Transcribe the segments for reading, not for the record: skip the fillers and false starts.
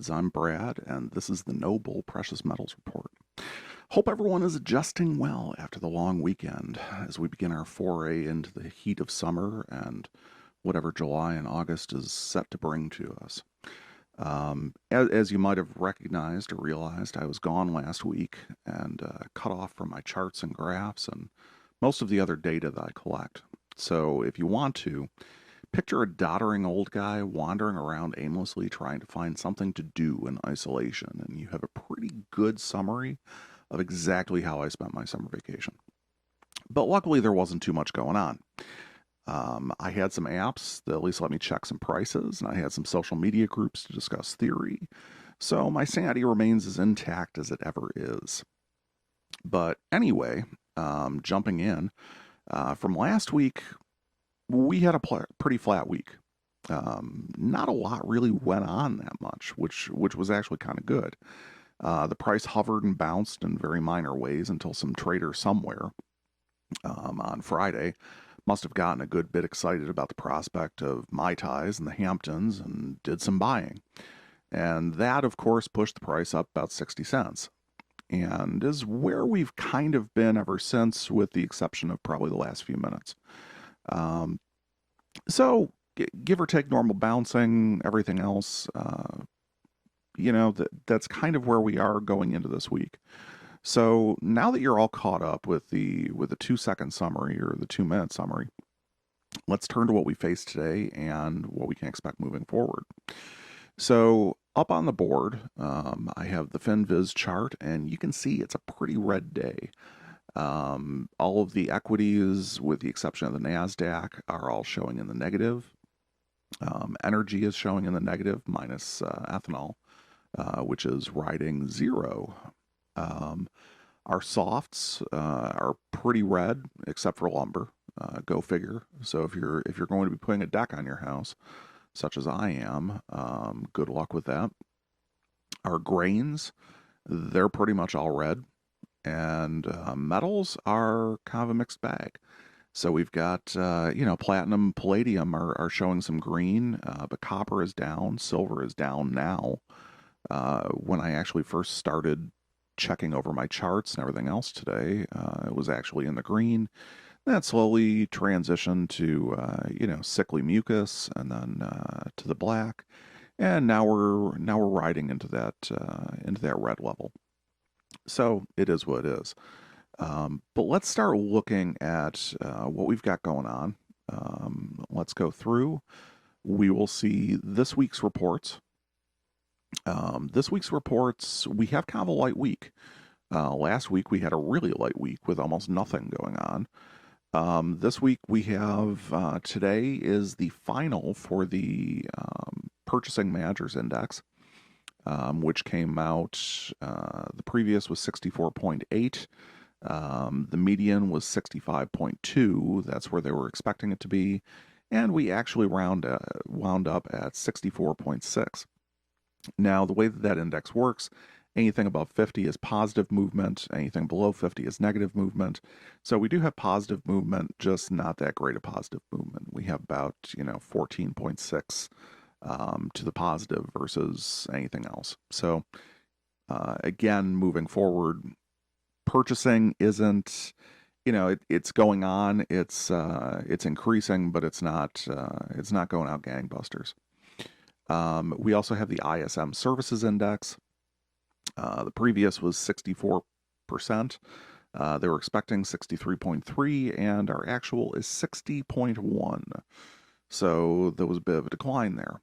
Buds. I'm Brad, and this is the Noble Precious Metals Report. Hope everyone is adjusting well after the long weekend as we begin our foray into the heat of summer and whatever July and August is set to bring to us. As you might have recognized or realized, I was gone last week and cut off from my charts and graphs and most of the other data that I collect. So if you want to, picture a doddering old guy wandering around aimlessly trying to find something to do in isolation, and you have a pretty good summary of exactly how I spent my summer vacation. But luckily, there wasn't too much going on. I had some apps that at least let me check some prices, and I had some social media groups to discuss theory. So my sanity remains as intact as it ever is. But anyway, jumping in, from last week, we had a pretty flat week. Not a lot really went on that much, which was actually kind of good. The price hovered and bounced in very minor ways until some trader somewhere on Friday must have gotten a good bit excited about the prospect of Mai Tais in the Hamptons and did some buying. And that, of course, pushed the price up about 60 cents. And is where we've kind of been ever since, with the exception of probably the last few minutes. So, give or take normal bouncing, everything else, that's kind of where we are going into this week. So now that you're all caught up with the 2-second summary or the 2-minute summary, let's turn to what we face today and what we can expect moving forward. So up on the board, I have the FinViz chart, and you can see it's a pretty red day. All of the equities, with the exception of the NASDAQ, are all showing in the negative. Energy is showing in the negative, minus ethanol, which is riding zero. Our softs are pretty red, except for lumber. Go figure. So if you're going to be putting a deck on your house, such as I am, good luck with that. Our grains, they're pretty much all red. And metals are kind of a mixed bag. So we've got, platinum, palladium are showing some green, but copper is down, silver is down now. When I actually first started checking over my charts and everything else today, it was actually in the green. That slowly transitioned to, sickly mucus, and then to the black. And now we're riding into that red level. So it is what it is. But let's start looking at what we've got going on. Let's go through. We will see this week's reports. We have kind of a light week. Last week we had a really light week with almost nothing going on. This week we have, today is the final for the Purchasing Managers Index. Which came out, the previous was 64.8. The median was 65.2. That's where they were expecting it to be. And we actually wound up at 64.6. Now, the way that index works, anything above 50 is positive movement. Anything below 50 is negative movement. So we do have positive movement, just not that great a positive movement. We have about, 14.6 to the positive versus anything else. So again, moving forward, purchasing isn't, it's going on, it's increasing, but it's not going out gangbusters. We also have the ISM Services Index. The previous was 64%. They were expecting 63.3, and our actual is 60.1. So there was a bit of a decline there.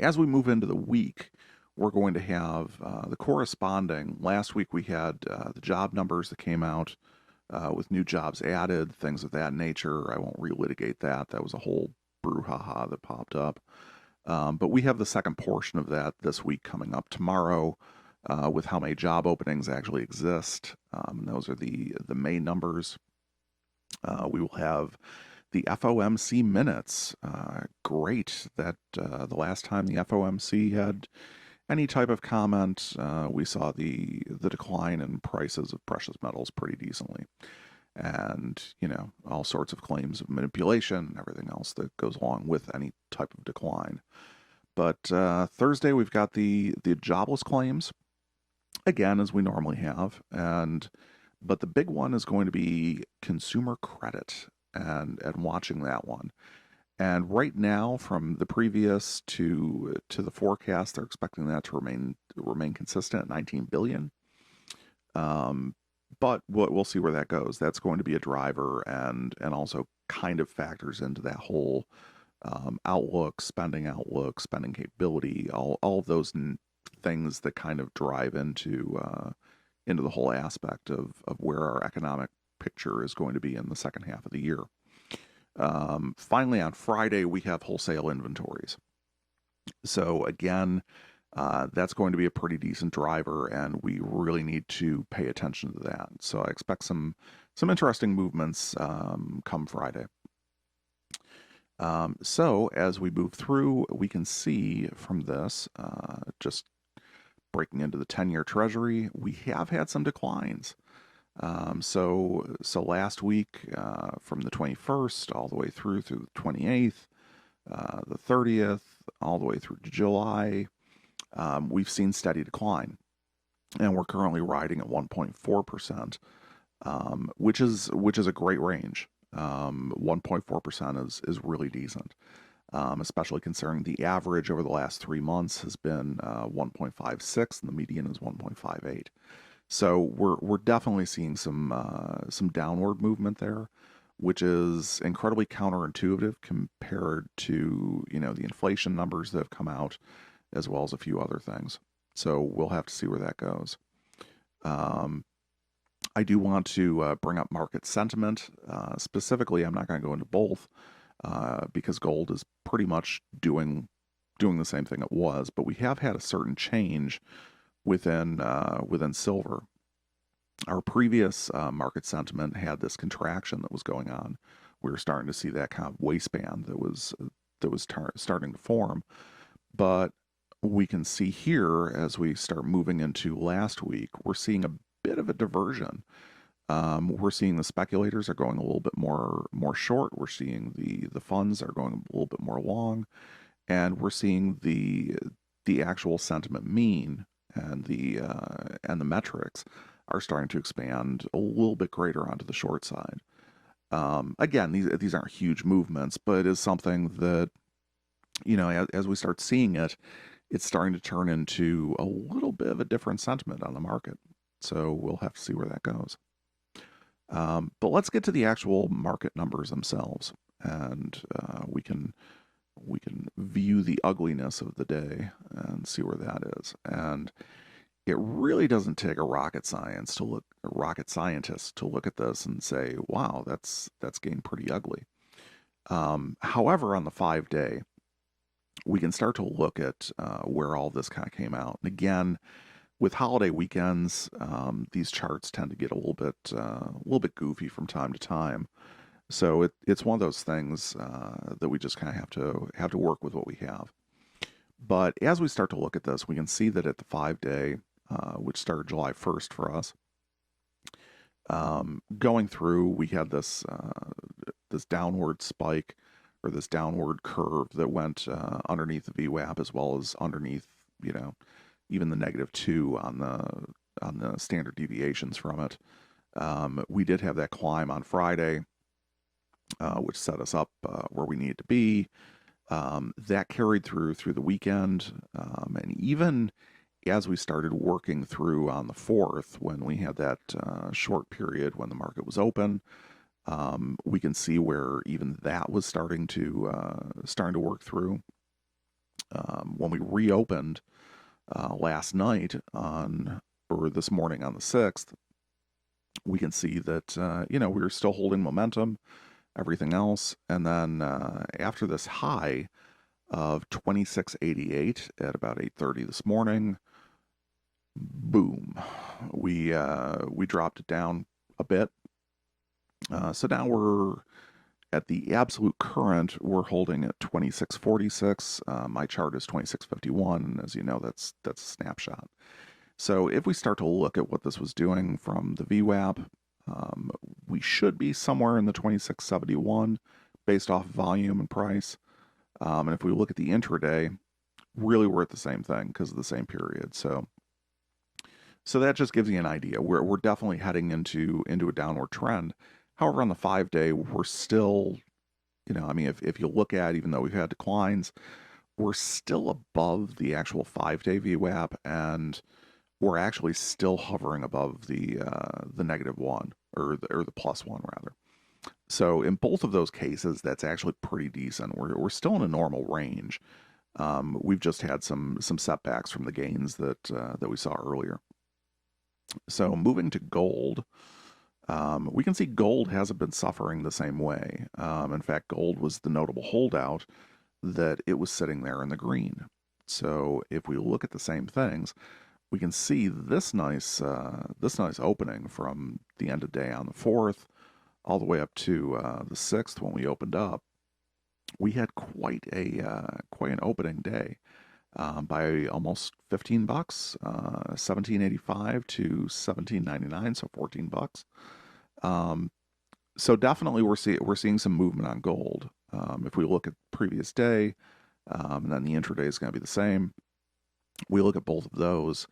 As we move into the week, we're going to have the corresponding. Last week we had the job numbers that came out with new jobs added, things of that nature. I won't relitigate that. That was a whole brouhaha that popped up. But we have the second portion of that this week coming up tomorrow with how many job openings actually exist. Those are the May numbers. We will have the FOMC minutes. Great that the last time the FOMC had any type of comment, we saw the decline in prices of precious metals pretty decently. And, all sorts of claims of manipulation and everything else that goes along with any type of decline. But Thursday we've got the jobless claims again, as we normally have, but the big one is going to be consumer credit and watching that one. And right now, from the previous to the forecast, they're expecting that to remain consistent at 19 billion. But we'll see where that goes. That's going to be a driver, and also kind of factors into that whole outlook, spending capability, all of those things that kind of drive into the whole aspect of where our economic picture is going to be in the second half of the year. Finally, on Friday, we have wholesale inventories. So again, that's going to be a pretty decent driver, and we really need to pay attention to that. So I expect some interesting movements come Friday. So as we move through, we can see from this, just breaking into the 10-year Treasury, we have had some declines. So last week, from the 21st all the way through the 28th, the 30th, all the way through to July, we've seen steady decline, and we're currently riding at 1.4%, which is a great range. 1.4% is really decent, especially considering the average over the last 3 months has been 1.56, and the median is 1.58. So we're definitely seeing some downward movement there, which is incredibly counterintuitive compared to the inflation numbers that have come out, as well as a few other things. So we'll have to see where that goes. I do want to bring up market sentiment. Specifically, I'm not going to go into both because gold is pretty much doing the same thing it was, but we have had a certain change within silver. Our previous market sentiment had this contraction that was going on. We were starting to see that kind of waistband that was starting to form, but we can see here as we start moving into last week, we're seeing a bit of a diversion. We're seeing the speculators are going a little bit more short. We're seeing the funds are going a little bit more long, and we're seeing the actual sentiment mean and the metrics are starting to expand a little bit greater onto the short side. Again, these aren't huge movements, but it is something that as we start seeing it, it's starting to turn into a little bit of a different sentiment on the market. So we'll have to see where that goes. But let's get to the actual market numbers themselves, and we can view the ugliness of the day and see where that is. And it really doesn't take a rocket scientist to look at this and say, "Wow, that's getting pretty ugly." However, on the 5-day, we can start to look at where all this kind of came out. And again, with holiday weekends, these charts tend to get a little bit goofy from time to time. So it's one of those things that we just kind of have to work with what we have. But as we start to look at this, we can see that at the 5-day, which started July 1st for us, going through, we had this downward spike, or this downward curve that went underneath the VWAP, as well as underneath, even the -2 on the standard deviations from it. We did have that climb on Friday, which set us up where we needed to be. That carried through the weekend, and even as we started working through on the 4th, when we had that short period when the market was open, we can see where even that was starting to work through. When we reopened last night or this morning on the 6th, we can see that we were still holding momentum, everything else, and then after this high of 2688 at about 8:30 this morning, boom, we dropped it down a bit. So now we're at the absolute current, we're holding at 2646. My chart is 2651, and as you know, that's a snapshot. So if we start to look at what this was doing from the VWAP, we should be somewhere in the 2671 based off volume and price. And if we look at the intraday, really worth the same thing because of the same period. So that just gives you an idea. We're definitely heading into a downward trend. However, on the 5-day, we're still, I mean, if you look at, even though we've had declines, we're still above the actual 5-day VWAP, and we're actually still hovering above the -1 or the +1 rather. So in both of those cases, that's actually pretty decent. We're still in a normal range. We've just had some setbacks from the gains that we saw earlier. So moving to gold, we can see gold hasn't been suffering the same way. In fact, gold was the notable holdout that it was sitting there in the green. So if we look at the same things, we can see this nice opening from the end of day on the 4th all the way up to the 6th when we opened up. We had quite an opening day. By almost $15, 17.85 to 17.99, so $14. So definitely we're seeing some movement on gold. If we look at previous day, and then the intraday is going to be the same. We look at both of those,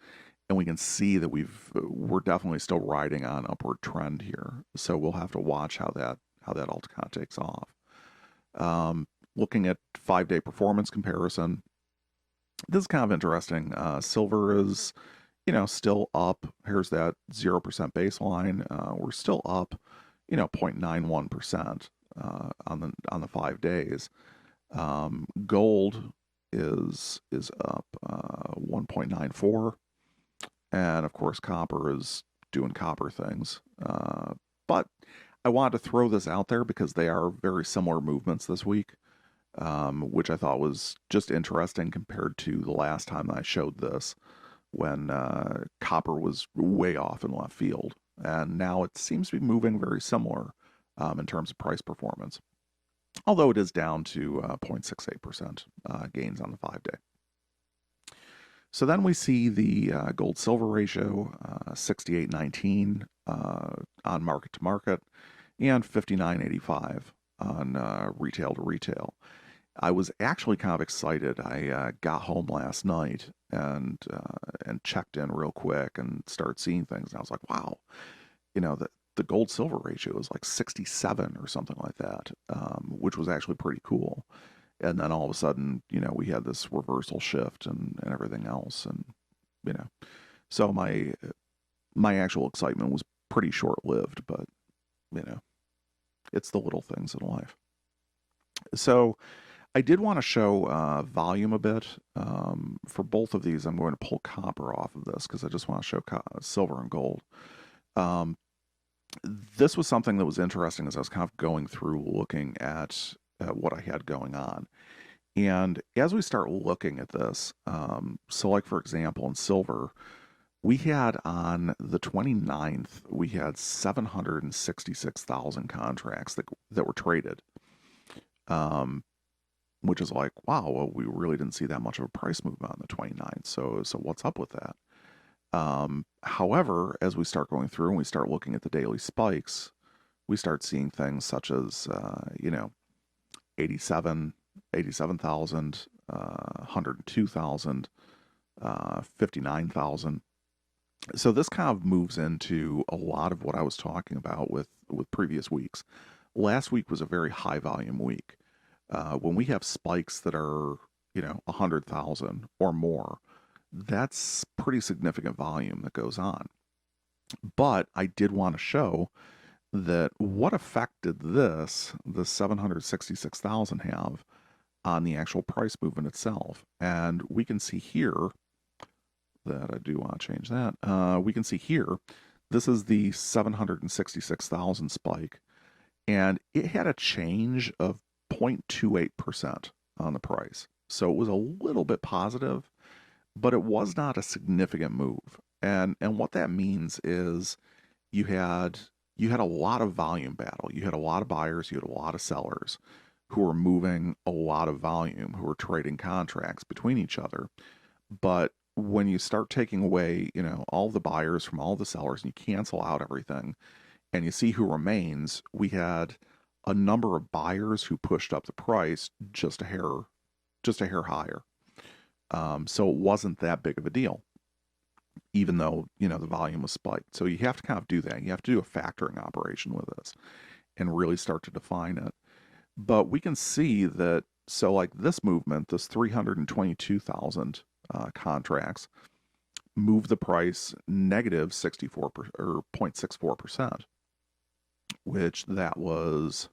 and we can see that we're definitely still riding on upward trend here. So we'll have to watch how that all kind of takes off. Looking at 5-day performance comparison, this is kind of interesting. Silver is, still up. Here's that 0% baseline. We're still up, 0.91% on the 5 days. Gold is up 1.94, and of course copper is doing copper things. But I wanted to throw this out there because they are very similar movements this week. Which I thought was just interesting compared to the last time I showed this when copper was way off in left field. And now it seems to be moving very similar in terms of price performance, although it is down to 0.68% gains on the 5-day. So then we see the gold-silver ratio, 68.19 on market to market, and 59.85 on retail to retail. I was actually kind of excited. I got home last night and checked in real quick and started seeing things. And I was like, wow, the gold-silver ratio is like 67 or something like that, which was actually pretty cool. And then all of a sudden, we had this reversal shift and everything else. And, so my actual excitement was pretty short-lived, but, it's the little things in life. So I did want to show volume a bit. For both of these, I'm going to pull copper off of this because I just want to show silver and gold. This was something that was interesting as I was kind of going through looking at what I had going on. And as we start looking at this, so like for example in silver, we had on the 29th, we had 766,000 contracts that were traded. Which is like, wow, well, we really didn't see that much of a price movement on the 29th. So what's up with that? However, as we start going through and we start looking at the daily spikes, we start seeing things such as, 87,000, 102,000, 59,000. So this kind of moves into a lot of what I was talking about with previous weeks. Last week was a very high volume week. When we have spikes that are, 100,000 or more, that's pretty significant volume that goes on. But I did want to show that what effect did the 766,000 have on the actual price movement itself. And we can see here that I do want to change that. We can see here, this is the 766,000 spike, and it had a change of 0.28% on the price. So it was a little bit positive, but it was not a significant move. And what that means is you had a lot of volume battle. You had a lot of buyers, you had a lot of sellers who were moving a lot of volume, who were trading contracts between each other. But when you start taking away, all the buyers from all the sellers and you cancel out everything and you see who remains, we had a number of buyers who pushed up the price just a hair higher. So it wasn't that big of a deal, even though, the volume was spiked. So you have to kind of do that. You have to do a factoring operation with this and really start to define it. But we can see that, so like this movement, this 322,000 contracts, move the price negative 64 or 0.64%, which that was,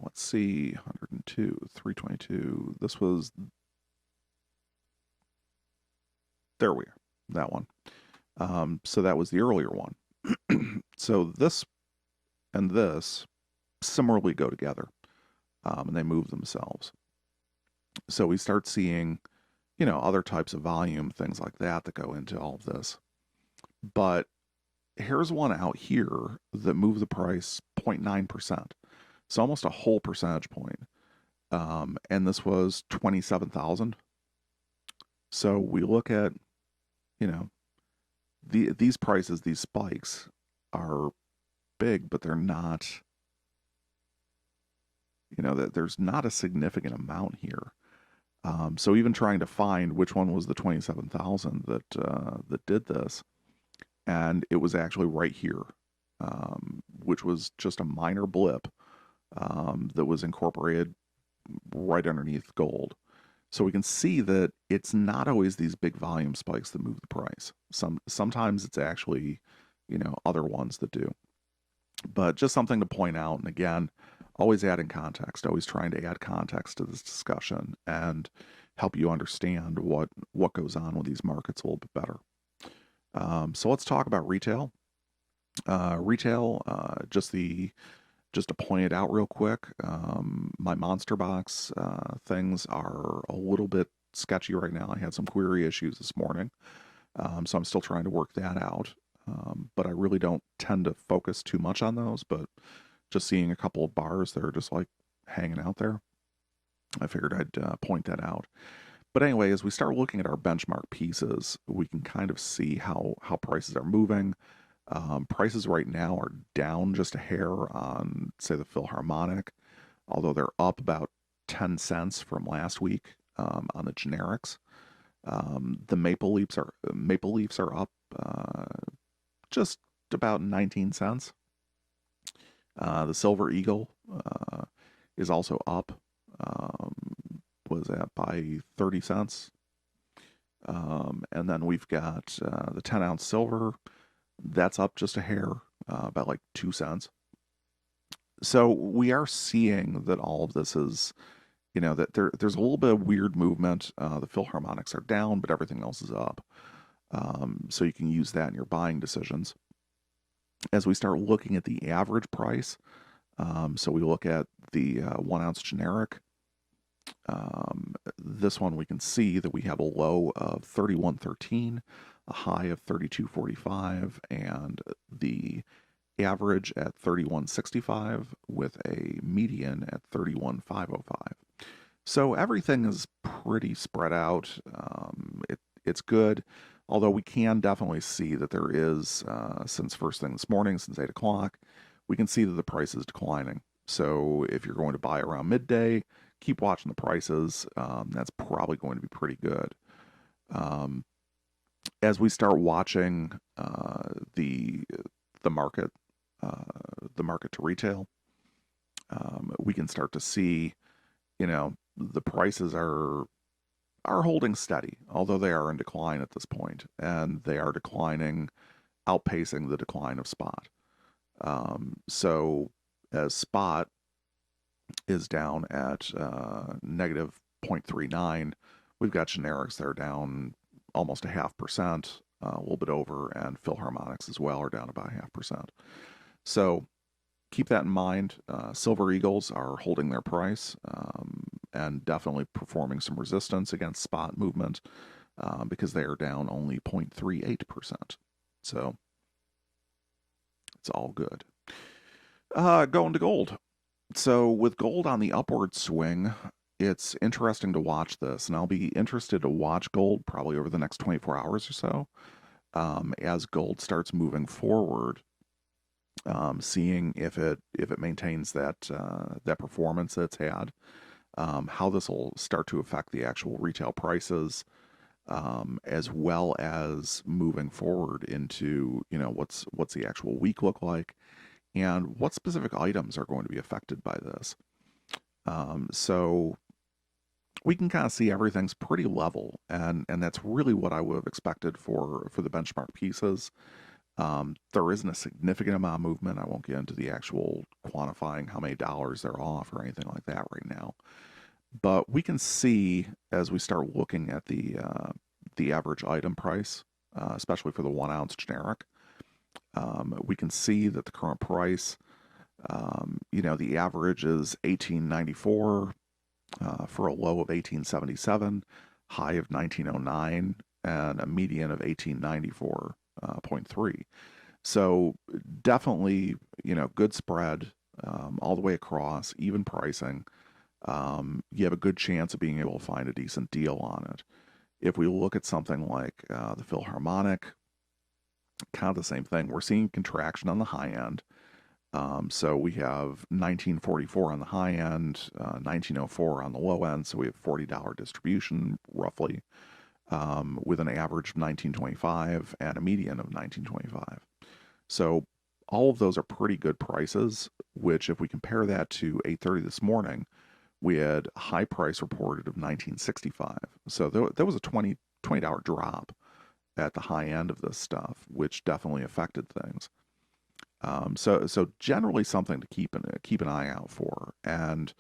let's see, 102, 322. This was, there we are, that one. So that was the earlier one. So this and this similarly go together, and they move themselves. So we start seeing, other types of volume, things like that go into all of this. But here's one out here that moved the price 0.9%. So almost a whole percentage point. And this was 27,000. So we look at, these prices, these spikes are big, but they're not, that there's not a significant amount here. So even trying to find which one was the 27,000 that did this, and it was actually right here, which was just a minor blip that was incorporated right underneath gold. So we can see that it's not always these big volume spikes that move the price. Sometimes it's actually, other ones that do. But just something to point out, and again, always adding context, always trying to add context to this discussion and help you understand what goes on with these markets a little bit better. So let's talk about retail. Just to point it out real quick, my monster box things are a little bit sketchy right now. I had some query issues this morning, so I'm still trying to work that out. But I really don't tend to focus too much on those, but just seeing a couple of bars that are just like hanging out there, I figured I'd point that out. But anyway, as we start looking at our benchmark pieces, we can kind of see how prices are moving. Prices right now are down just a hair on, say, the Philharmonic, although they're up about 10 cents from last week on the generics. The Maple Leafs are up just about 19 cents. The Silver Eagle is also up. Was that by 30 cents? And then we've got the 10-ounce silver. That's up just a hair, about like 2 cents. So we are seeing that all of this is, that there's a little bit of weird movement. The Philharmonics are down, but everything else is up. So you can use that in your buying decisions. As we start looking at the average price, so we look at the 1-ounce generic. This one we can see that we have a low of 31.13, a high of 32.45, and the average at 31.65 with a median at 31.505. So everything is pretty spread out. It's good, although we can definitely see that there is, since first thing this morning, since 8 o'clock, we can see that the price is declining. So if you're going to buy around midday, keep watching the prices. That's probably going to be pretty good. As we start watching the market to retail, we can start to see, the prices are holding steady, although they are in decline at this point, and they are declining, outpacing the decline of spot. So as spot is down at negative 0.39, we've got generics that are down almost 0.5%, a little bit over, and Philharmonics as well are down about 0.5%. So keep that in mind. Silver Eagles are holding their price and definitely performing some resistance against spot movement because they are down only 0.38%. So it's all good. Going to gold. So with gold on the upward swing, it's interesting to watch this, and I'll be interested to watch gold probably over the next 24 hours or so as gold starts moving forward, seeing if it maintains that performance that it's had. how this will start to affect the actual retail prices, as well as moving forward into, what's the actual week look like, and what specific items are going to be affected by this. So we can kind of see everything's pretty level, and that's really what I would have expected for the benchmark pieces. There isn't a significant amount of movement. I won't get into the actual quantifying how many dollars they're off or anything like that right now. But we can see as we start looking at the average item price, especially for the 1 ounce generic, we can see that the current price, the average is $18.94 for a low of $18.77, high of $19.09, and a median of $18.94.3. So definitely, good spread all the way across, even pricing. You have a good chance of being able to find a decent deal on it. If we look at something like the Philharmonic, kind of the same thing. We're seeing contraction on the high end. So we have 1944 on the high end, 1904 on the low end. So we have $40 distribution roughly, with an average of 1925 and a median of 1925. So all of those are pretty good prices, which if we compare that to 8:30 this morning, we had a high price reported of 1965. So there was a $20 drop at the high end of this stuff, which definitely affected things. So generally something to keep an eye out for. And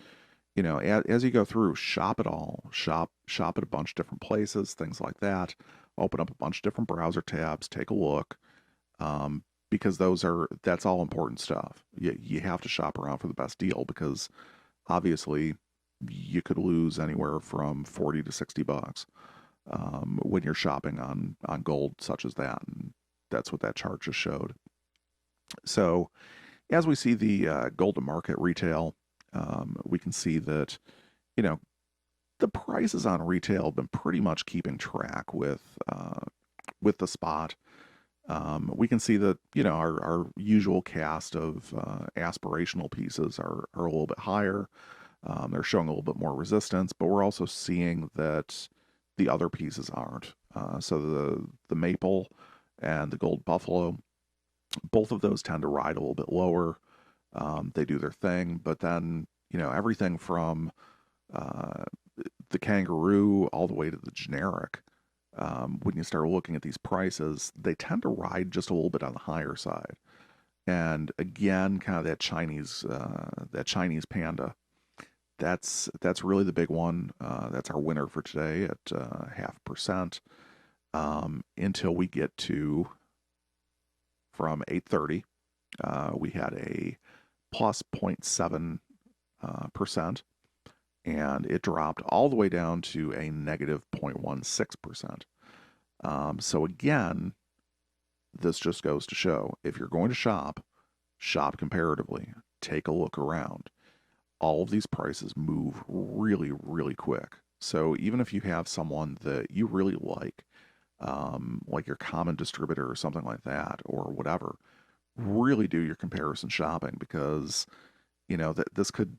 as you go through, shop it all. Shop at a bunch of different places, things like that. Open up a bunch of different browser tabs, take a look, because that's all important stuff. You have to shop around for the best deal, because obviously you could lose anywhere from 40 to 60 bucks when you're shopping on gold such as that. And that's what that chart just showed. So as we see the gold to market retail, we can see that, the prices on retail have been pretty much keeping track with the spot. We can see that, our usual cast of aspirational pieces are a little bit higher. They're showing a little bit more resistance, but we're also seeing that the other pieces aren't. So the maple and the gold buffalo, both of those tend to ride a little bit lower. They do their thing, but then, everything from the kangaroo all the way to the generic, when you start looking at these prices, they tend to ride just a little bit on the higher side. And again, kind of that Chinese panda, that's really the big one. That's our winner for today at 0.5%, until we get to, from 8:30, we had a plus 0.7%, and it dropped all the way down to a negative 0.16%. So again, this just goes to show, if you're going to shop comparatively, take a look around. All of these prices move really, really quick. So even if you have someone that you really like your common distributor or something like that, or whatever, really do your comparison shopping, because that this could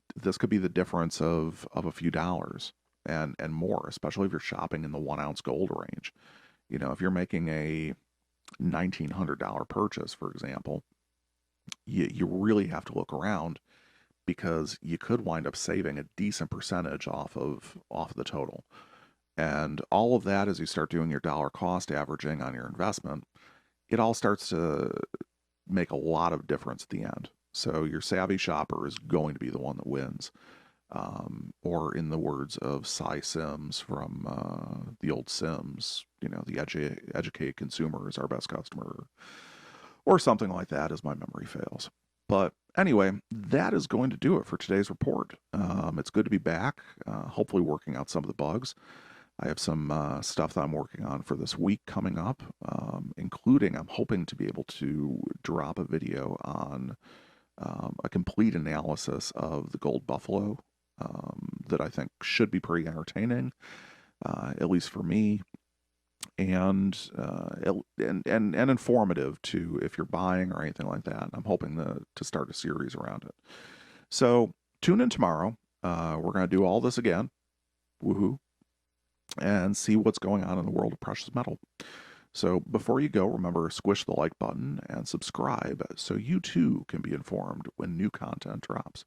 be the difference of a few dollars and more, especially if you're shopping in the 1 ounce gold range. If you're making a $1,900 purchase, for example, you really have to look around, because you could wind up saving a decent percentage off of the total. And all of that, as you start doing your dollar cost averaging on your investment, it all starts to make a lot of difference at the end. So your savvy shopper is going to be the one that wins. Or in the words of Cy Sims from the old Sims, the educated consumer is our best customer, or something like that, as my memory fails. But anyway, that is going to do it for today's report. It's good to be back, hopefully working out some of the bugs. I have some stuff that I'm working on for this week coming up, including I'm hoping to be able to drop a video on a complete analysis of the gold buffalo that I think should be pretty entertaining, at least for me, and informative too if you're buying or anything like that. I'm hoping to start a series around it. So tune in tomorrow. We're going to do all this again. Woohoo. And see what's going on in the world of precious metal. So before you go, remember, squish the like button and subscribe so you too can be informed when new content drops.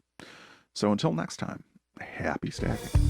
So until next time, happy stacking.